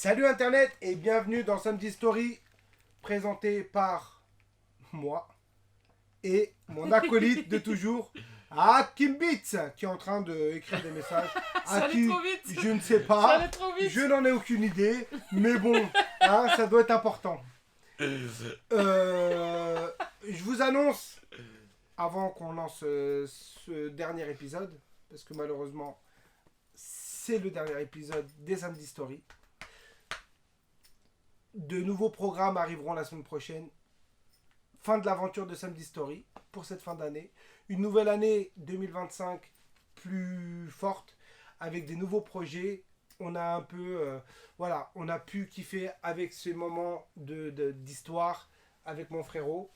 Salut Internet et bienvenue dans Samedi Story, présenté par moi et mon acolyte de toujours, Hakim Beats, qui est en train d'écrire des messages. Ça allait trop vite. Je ne sais Ça pas, allait trop vite. je n'en ai aucune idée, mais bon, hein, ça doit être important. Je vous annonce, avant qu'on lance ce dernier épisode, parce que malheureusement, c'est le dernier épisode des Samedi Story. De nouveaux programmes arriveront la semaine prochaine. Fin de l'aventure de Samedi Story pour cette fin d'année. Une nouvelle année 2025 plus forte avec des nouveaux projets. On a un peu, on a pu kiffer avec ces moments d'histoire avec mon frérot.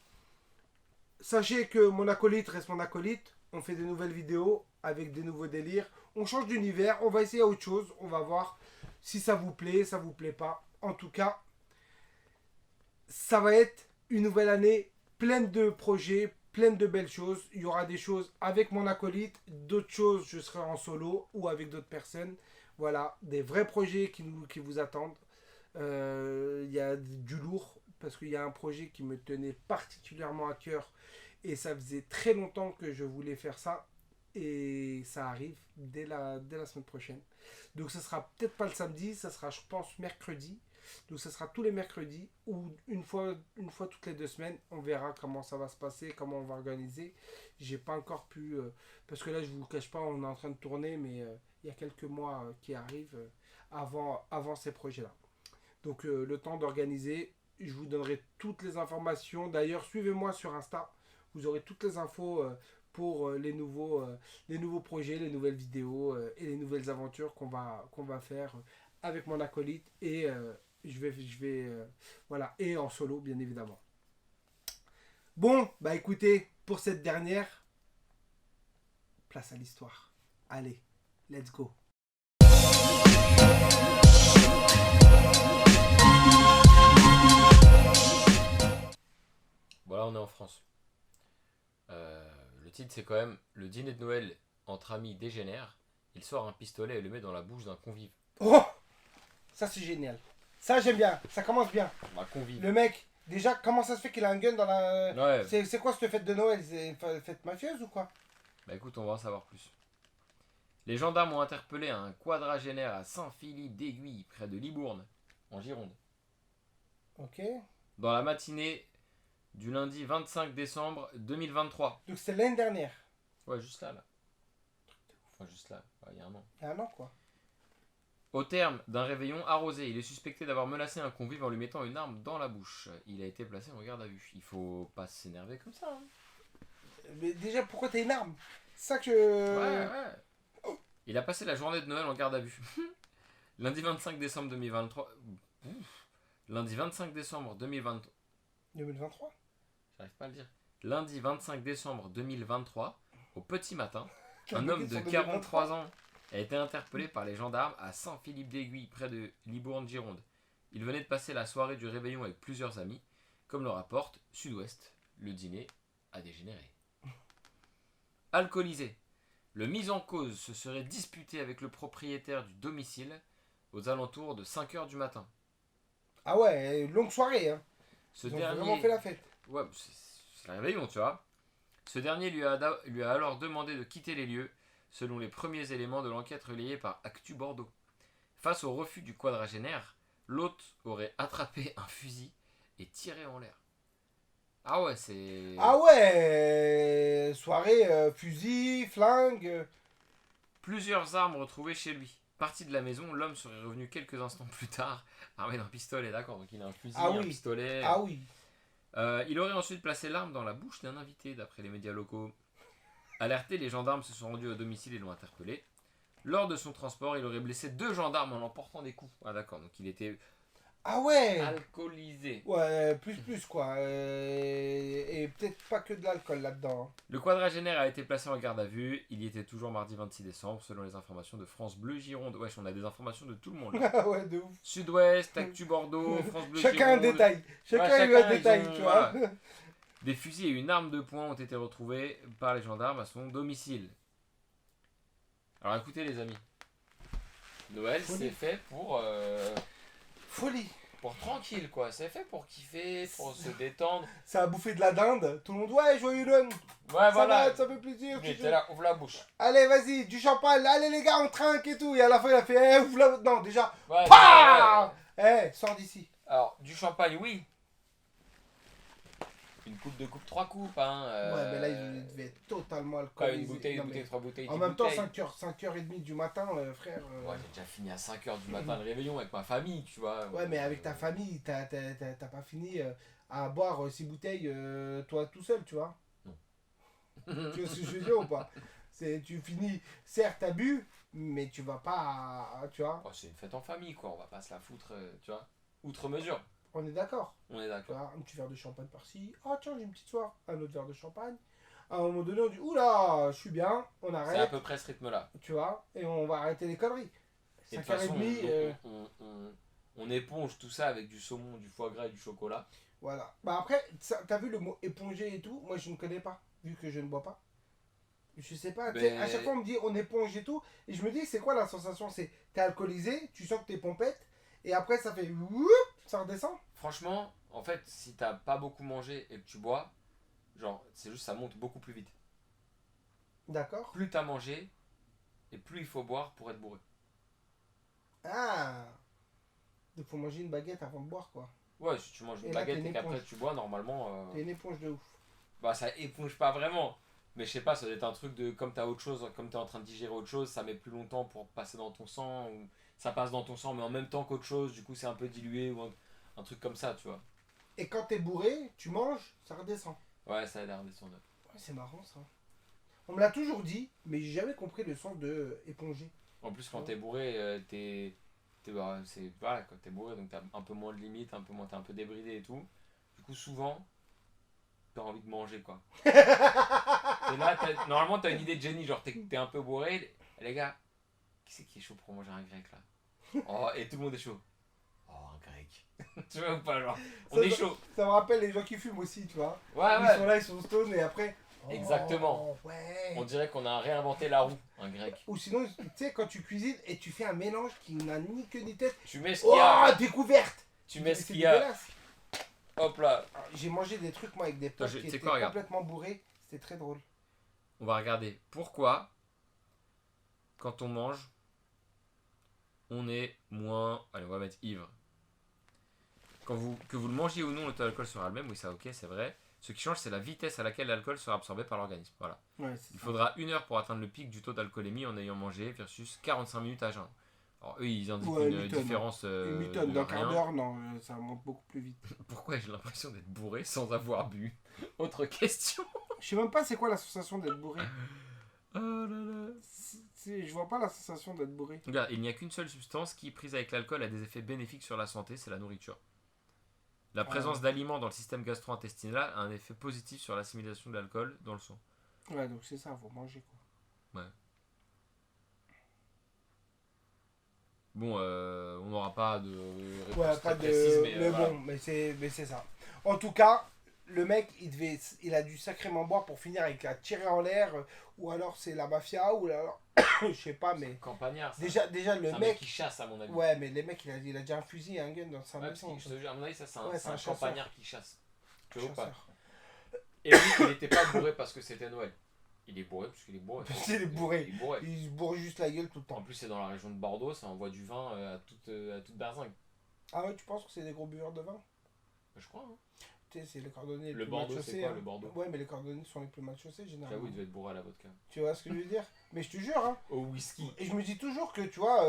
Sachez que mon acolyte reste mon acolyte. On fait des nouvelles vidéos avec des nouveaux délires. On change d'univers. On va essayer autre chose. On va voir si ça vous plaît, ça vous plaît pas. En tout cas, ça va être une nouvelle année pleine de projets, pleine de belles choses. Il y aura des choses avec mon acolyte, d'autres choses je serai en solo ou avec d'autres personnes. Voilà, des vrais projets qui vous attendent. Il y a du lourd parce qu'il y a un projet qui me tenait particulièrement à cœur et ça faisait très longtemps que je voulais faire ça et ça arrive dès la semaine prochaine. Donc ça sera peut-être pas le samedi, ça sera je pense mercredi. Donc ça sera tous les mercredis ou une fois toutes les 2 semaines. On verra comment ça va se passer, comment on va organiser. J'ai pas encore pu parce que là je vous le cache pas, on est en train de tourner, mais il y a quelques mois qui arrivent avant ces projets-là. Donc le temps d'organiser, je vous donnerai toutes les informations. D'ailleurs, suivez-moi sur Insta. Vous aurez toutes les infos pour les nouveaux projets, les nouvelles vidéos et les nouvelles aventures qu'on va faire avec mon acolyte et voilà, et en solo bien évidemment. Bon, bah écoutez, pour cette dernière, place à l'histoire. Allez, let's go. Voilà, on est en France. Le titre, c'est quand même le dîner de Noël entre amis dégénère. Il sort un pistolet et le met dans la bouche d'un convive. Oh, ça c'est génial. Ça j'aime bien, ça commence bien. Un convive. Le mec, déjà, comment ça se fait qu'il a un gun dans la... Ouais. C'est quoi cette fête de Noël? C'est une fête mafieuse ou quoi? Bah écoute, on va en savoir plus. Les gendarmes ont interpellé un quadragénaire à Saint-Philippe d'Aiguille, près de Libourne, en Gironde. Ok. Dans la matinée du lundi 25 décembre 2023. Donc c'est l'année dernière. Ouais, juste là. Enfin, juste là, il y a un an. Il y a un an quoi. Au terme d'un réveillon arrosé, il est suspecté d'avoir menacé un convive en lui mettant une arme dans la bouche. Il a été placé en garde à vue. Il faut pas s'énerver comme ça. Hein. Mais déjà, pourquoi t'as une arme? C'est ça que... Ouais. Il a passé la journée de Noël en garde à vue. Lundi 25 décembre 2023. Lundi 25 décembre 2023. 2023. J'arrive pas à le dire. Lundi 25 décembre 2023, au petit matin, un homme de 43 ans a été interpellé par les gendarmes à Saint-Philippe d'Aiguille, près de Libourne-Gironde. Il venait de passer la soirée du réveillon avec plusieurs amis. Comme le rapporte Sud-Ouest, le dîner a dégénéré. Alcoolisé, le mis en cause se serait disputé avec le propriétaire du domicile aux alentours de 5h du matin. Ah ouais, longue soirée hein. Ils ont vraiment fait la fête. Ouais, c'est le réveillon, tu vois. Ce dernier lui a alors demandé de quitter les lieux, selon les premiers éléments de l'enquête relayée par Actu Bordeaux. Face au refus du quadragénaire, l'hôte aurait attrapé un fusil et tiré en l'air. Ah ouais, c'est... Ah ouais, soirée, fusil, flingue. Plusieurs armes retrouvées chez lui. Parti de la maison, l'homme serait revenu quelques instants plus tard, armé d'un pistolet, d'accord. Donc il a un fusil, un pistolet. Ah oui. Il aurait ensuite placé l'arme dans la bouche d'un invité, d'après les médias locaux. Alertés, les gendarmes se sont rendus au domicile et l'ont interpellé. Lors de son transport, il aurait blessé 2 gendarmes en emportant des coups. Ah d'accord, donc il était Ah ouais. alcoolisé. Ouais, plus quoi. Et peut-être pas que de l'alcool là-dedans. Hein. Le quadragénaire a été placé en garde à vue. Il y était toujours mardi 26 décembre, selon les informations de France Bleu Gironde. Wesh, on a des informations de tout le monde là. Ouais, de ouf. Sud-Ouest, Actu Bordeaux, France Bleu Chacun Gironde. un détail. Chacun Ouais, a eu un détail, tu vois. Voilà. Des fusils et une arme de poing ont été retrouvés par les gendarmes à son domicile. Alors écoutez les amis, Noël c'est fait pour Folie. Pour tranquille, quoi. C'est fait pour kiffer, pour se détendre. Ça a bouffé de la dinde. Tout le monde, ouais, joyeux Noël. Ouais, voilà. Va, ça fait plaisir. Mais t'es là, ouvre la bouche. Allez, vas-y, du champagne. Allez, les gars, on trinque et tout. Et à la fin, il a fait, ouvre la... Non, déjà. Ouais, Pah sors d'ici. Alors, du champagne, oui. Une coupe, deux coupes, trois coupes, hein. Ouais, mais là, il devait être totalement Quoi, alcoolisé. une bouteille, Non, deux bouteilles, trois bouteilles, en 10 même temps, bouteilles. 5h30 du matin, frère. Ouais, j'ai déjà fini à 5h du matin le réveillon avec ma famille, tu vois. Ouais, mais avec ta famille, t'as pas fini à boire 6 bouteilles, toi tout seul, tu vois. Non. Tu vois ce que je veux dire ou pas? Tu finis, certes, t'as bu, mais tu vas pas, tu vois. Oh, c'est une fête en famille, quoi. On va pas se la foutre, tu vois. Outre mesure. On est d'accord. On est Tu d'accord. vois, un petit verre de champagne par-ci. Oh, tiens, j'ai une petite soif. Un autre verre de champagne. À un moment donné, on dit, oula, je suis bien, on C'est à arrête, peu près ce rythme-là. tu vois, et on va arrêter les conneries. Et de toute façon, 5h30, on éponge tout ça avec du saumon, du foie gras et du chocolat. voilà. Bah après, t'as vu le mot éponger et tout? Moi, je ne connais pas, vu que je ne bois pas. Je sais pas, tu sais, à chaque fois on me dit on éponge et tout, et je me dis c'est quoi la sensation? C'est t'es alcoolisé, tu sens que t'es pompette, et après ça fait whoop, ça redescend. Franchement, en fait, si t'as pas beaucoup mangé et que tu bois, genre, c'est juste ça monte beaucoup plus vite. D'accord. Plus t'as mangé, et plus il faut boire pour être bourré. Ah, donc faut manger une baguette avant de boire quoi. Ouais, si tu manges une Et là, baguette t'es une et qu'après éponge. tu bois, normalement, T'es une éponge de ouf. bah ça éponge pas vraiment. Mais je sais pas, ça doit être un truc de comme t'as autre chose, comme t'es en train de digérer autre chose, ça met plus longtemps pour passer dans ton sang, ou ça passe dans ton sang mais en même temps qu'autre chose, du coup c'est un peu dilué, ou un truc comme ça, tu vois. Et quand t'es bourré, tu manges, ça redescend. Ouais, ça a l'air redescendre. Ouais, c'est marrant ça. On me l'a toujours dit, mais j'ai jamais compris le sens de éponger. En plus, quand t'es bourré, voilà, quand t'es bourré, donc t'as un peu moins de limites, un peu moins, t'es un peu débridé et tout. Du coup, souvent, t'as envie de manger, quoi. Et là, normalement, t'as une idée de génie, genre t'es un peu bourré. Les gars, qui c'est qui est chaud pour manger un grec là? Oh, et tout le monde est chaud. Oh, un grec. Tu vois ou pas, genre, on Ça, est chaud. Ça me rappelle les gens qui fument aussi, tu vois. Ouais, Ils ouais. sont là, ils sont stone et après. Exactement. Oh, ouais. On dirait qu'on a réinventé la roue, un grec. Ou sinon, tu sais, quand tu cuisines et tu fais un mélange qui n'a ni queue ni tête. Tu mets ce qu'il y a. Oh, découverte! Tu mets ce C'est qu'il y a. dégueulasse. Hop là. J'ai mangé des trucs, moi, avec des potes Attends, qui tu sais étaient quoi, regarde. complètement bourrés. C'était très drôle. On va regarder pourquoi, quand on mange, on est moins. Allez, on va mettre ivre. Que vous le mangiez ou non, le taux d'alcool sera le même. Oui, ça, ok, c'est vrai. Ce qui change, c'est la vitesse à laquelle l'alcool sera absorbé par l'organisme. Voilà. Ouais, Il faudra 1 heure pour atteindre le pic du taux d'alcoolémie en ayant mangé versus 45 minutes à jeun. Alors, eux, ils indiquent une différence. Une mitonne de d'un quart rien. d'heure, non, ça monte beaucoup plus vite. Pourquoi j'ai l'impression d'être bourré sans avoir bu? Autre question. Je sais même pas c'est quoi la sensation d'être bourré. Oh là là. Je vois pas la sensation d'être bourré. Regarde, il n'y a qu'une seule substance qui, prise avec l'alcool, a des effets bénéfiques sur la santé, c'est la nourriture. La présence d'aliments dans le système gastro-intestinal a un effet positif sur l'assimilation de l'alcool dans le sang. Ouais, donc c'est ça, faut manger quoi. Ouais. Bon, on n'aura pas de réponse Ouais, très pas de. précise, Mais voilà. bon, mais c'est ça. En tout cas, le mec, il a dû sacrément boire pour finir avec la tirée en l'air, ou alors c'est la mafia, ou alors. Je sais pas, mais. Campagnard, ça. Déjà le C'est un mec. qui chasse, à mon avis. Ouais, mais les mecs, il a déjà un fusil et un gun dans sa Ouais, parce maison. que, je te jure, à mon avis, ça, c'est un, Ouais, c'est un chasseur. campagnard qui chasse. Tu vois ou pas? Chasseur. Et lui, il n'était pas bourré parce que c'était Noël. Il est bourré parce qu'il est bourré. Il est bourré. Il est bourré. Il se bourre juste la gueule tout le En temps. plus, c'est dans la région de Bordeaux, ça envoie du vin à toute berzingue. Ah ouais, tu penses que c'est des gros buveurs de vin? Je crois, hein. Tu sais, c'est les cordonniers les Le plus mal Bordeaux, c'est chaussés. quoi, hein. le Bordeaux? Ouais, mais les cordonniers sont les plus mal chaussés généralement. J'avoue, il devait être bourré à la vodka. Tu vois ce que je veux dire? Mais je te jure, hein. Au whisky. Et je me dis toujours que, tu vois,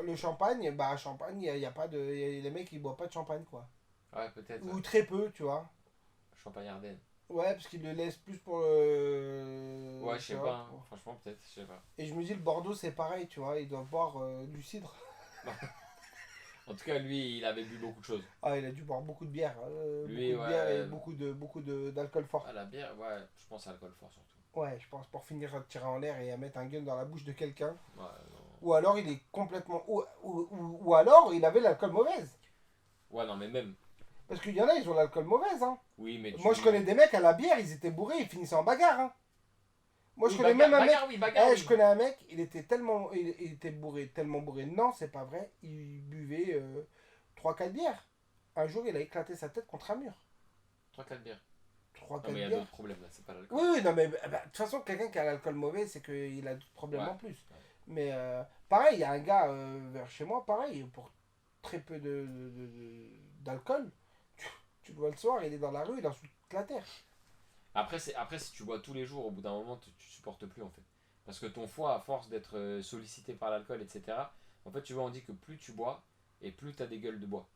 le champagne, bah, champagne, il y a pas de. Les mecs, ils boivent pas de champagne, quoi. Ouais, peut-être. Ou très peu, tu vois. Champagne Ardenne. Ouais, parce qu'ils le laissent plus pour. Ouais, je sais pas, hein. Franchement, peut-être, je sais pas. Et je me dis, le Bordeaux, c'est pareil, tu vois. Ils doivent boire du cidre. En tout cas, lui, il avait bu beaucoup de choses. Ah, il a dû boire beaucoup de bière. Lui, beaucoup de ouais. bière et beaucoup d'alcool fort. Ah, la bière, ouais, je pense à l'alcool fort surtout. Ouais, je pense pour finir à tirer en l'air et à mettre un gun dans la bouche de quelqu'un. Ouais, non. Ou alors il est complètement. Ou alors il avait l'alcool mauvaise. Ouais, non, mais même. Parce qu'il y en a, ils ont l'alcool mauvaise. Hein. Oui, mais Moi, je connais des mecs à la bière, ils étaient bourrés, ils finissaient en bagarre. Hein. Moi, je Oui, connais même un mec. bagarre, oui, bagarre, Eh, oui. je connais un mec, il était bourré, tellement bourré. Non, c'est pas vrai. Il buvait 3-4 bières. Un jour, il a éclaté sa tête contre un mur. 3-4 bières. 3-4 Non, mais il y a bières. d'autres problèmes là, c'est pas l'alcool. Oui, non, mais de toute façon, quelqu'un qui a l'alcool mauvais, c'est qu'il a d'autres problèmes Ouais. en plus. Mais pareil, il y a un gars vers chez moi, pareil, pour très peu d'alcool, tu le vois le soir, il est dans la rue, il insulte toute la terre. Après, si tu bois tous les jours, au bout d'un moment, tu supportes plus en fait. Parce que ton foie, à force d'être sollicité par l'alcool, etc., en fait, tu vois, on dit que plus tu bois, et plus tu as des gueules de bois.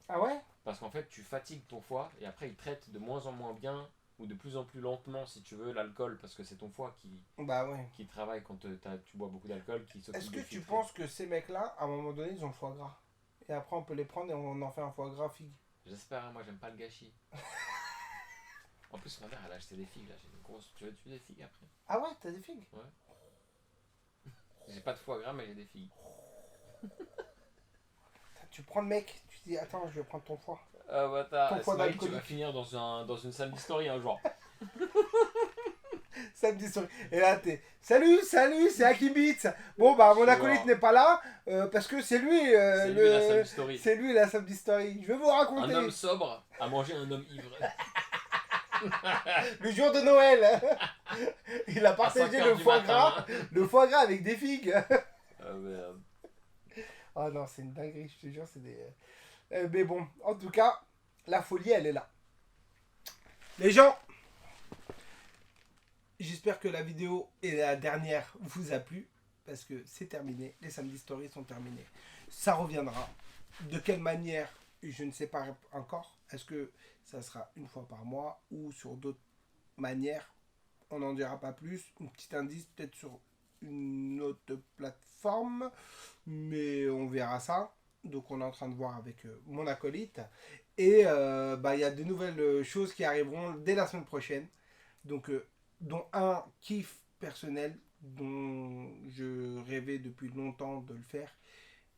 Ah ouais? Parce qu'en fait, tu fatigues ton foie, et après, il traite de moins en moins bien, ou de plus en plus lentement, si tu veux, l'alcool, parce que c'est ton foie Bah ouais. qui travaille quand tu bois beaucoup d'alcool, qui s'occupe Est-ce de que tu filtrer. penses que ces mecs-là, à un moment donné, ils ont le foie gras? Et après, on peut les prendre et on en fait un foie gras figue. J'espère, hein, moi, j'aime pas le gâchis. En plus, ma mère, elle a acheté des figues, là, j'ai une grosse... Tu veux des figues après? Ah ouais, t'as des figues? J'ai pas de foie gras, mais j'ai des figues. Tu prends le mec, tu dis, attends, je vais prendre ton foie. Ah bah t'as, Ton foie Smiley, tu vas d'alcoolique. finir dans une salle d'histoire un jour. Samedi soir. Et là, t'es. Salut, c'est Hakim Beats. Bon, bah, mon Je acolyte vois. n'est pas là parce que c'est lui, C'est lui la salle d'histoire. c'est lui la Samedi Story. Je vais vous raconter. Un homme sobre a mangé un homme ivre. Le jour de Noël, il a À 5 partagé heures le du foie matin. gras, le foie gras avec des figues. Ah merde. Ah non, c'est une dinguerie, je te jure, c'est des. Mais bon, en tout cas, la folie, elle est là. Les gens, j'espère que la vidéo et la dernière vous a plu parce que c'est terminé. Les samedi stories sont terminés. Ça reviendra. De quelle manière, je ne sais pas encore. Est-ce que ça sera une fois par mois ou sur d'autres manières? On n'en dira pas plus. Un petit indice peut-être sur une autre plateforme, mais on verra ça. Donc on est en train de voir avec mon acolyte. Et bah, y a de nouvelles choses qui arriveront dès la semaine prochaine. Donc dont un kiff personnel dont je rêvais depuis longtemps de le faire.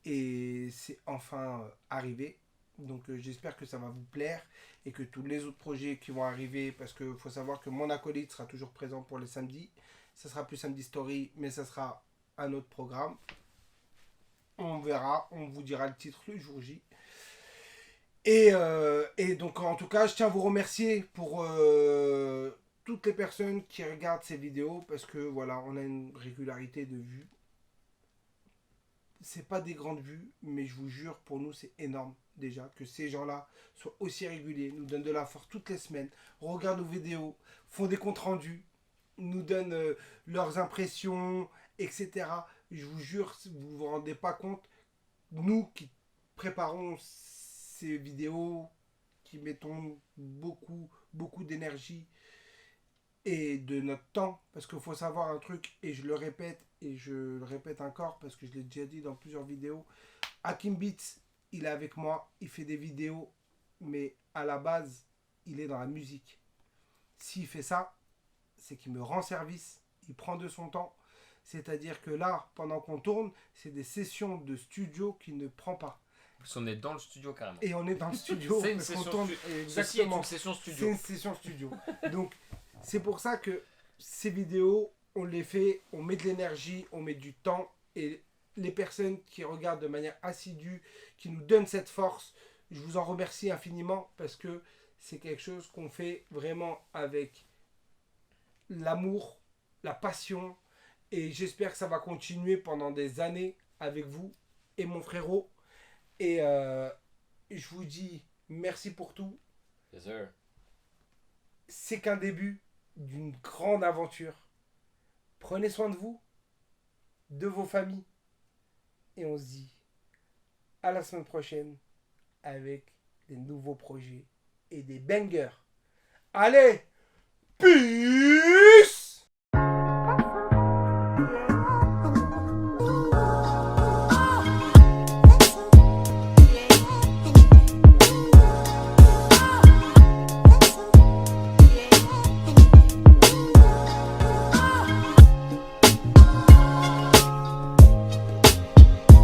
Et c'est enfin arrivé. Donc j'espère que ça va vous plaire et que tous les autres projets qui vont arriver, parce qu'il faut savoir que mon acolyte sera toujours présent pour les samedis. Ça sera plus samedi story, mais ça sera un autre programme. On verra, on vous dira le titre le jour J. Et donc en tout cas, je tiens à vous remercier pour toutes les personnes qui regardent ces vidéos parce que voilà, on a une régularité de vues. C'est pas des grandes vues, mais je vous jure, pour nous, c'est énorme déjà que ces gens-là soient aussi réguliers, nous donnent de la force toutes les semaines, regardent nos vidéos, font des comptes rendus, nous donnent leurs impressions, etc. Je vous jure, vous vous rendez pas compte, nous qui préparons ces vidéos, qui mettons beaucoup d'énergie et de notre temps, parce qu'il faut savoir un truc, et je le répète, et je le répète encore, parce que je l'ai déjà dit dans plusieurs vidéos, Hakim Beats, il est avec moi, il fait des vidéos, mais à la base, il est dans la musique. S'il fait ça, c'est qu'il me rend service, il prend de son temps, c'est-à-dire que là, pendant qu'on tourne, c'est des sessions de studio qu'il ne prend pas. Parce qu'on est dans le studio carrément. Et on est dans le studio, C'est une parce qu'on session tourne Ceci est exactement. une session C'est studio. une session studio. Donc, c'est pour ça que ces vidéos, on les fait, on met de l'énergie, on met du temps. Et les personnes qui regardent de manière assidue, qui nous donnent cette force, je vous en remercie infiniment parce que c'est quelque chose qu'on fait vraiment avec l'amour, la passion. Et j'espère que ça va continuer pendant des années avec vous et mon frérot. Et je vous dis merci pour tout. Yes, sir. C'est qu'un début d'une grande aventure. Prenez soin de vous, de vos familles. Et on se dit à la semaine prochaine avec des nouveaux projets et des bangers. Allez, peace!